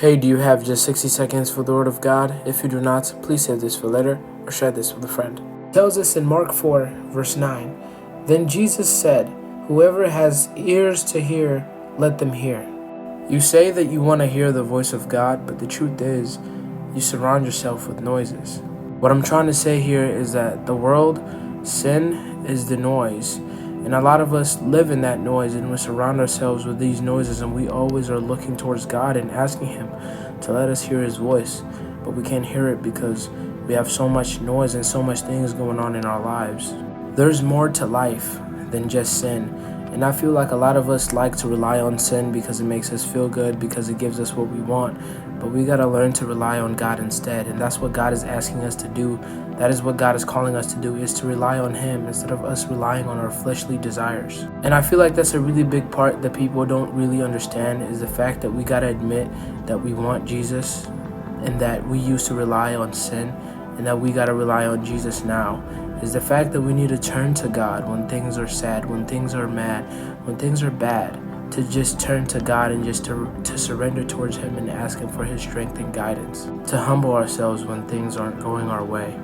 Hey, do you have just 60 seconds for the Word of God? If you do not, please save this for later or share this with a friend. It tells us in Mark 4, verse 9, Then Jesus said, Whoever has ears to hear, let them hear. You say that you want to hear the voice of God, but the truth is, you surround yourself with noises. What I'm trying to say here is that the world, sin is the noise. And a lot of us live in that noise, and we surround ourselves with these noises, and we always are looking towards God and asking Him to let us hear His voice. But we can't hear it because we have so much noise and so much things going on in our lives. There's more to life than just sin. And I feel like a lot of us like to rely on sin because it makes us feel good, because it gives us what we want. But we got to learn to rely on God instead. And that's what God is asking us to do. That is what God is calling us to do, is to rely on Him instead of us relying on our fleshly desires. And I feel like that's a really big part that people don't really understand, is the fact that we got to admit that we want Jesus and that we used to rely on sin and that we got to rely on Jesus now. Is the fact that we need to turn to God when things are sad, when things are mad, when things are bad, to just turn to God and just to surrender towards Him and ask Him for His strength and guidance, to humble ourselves when things aren't going our way.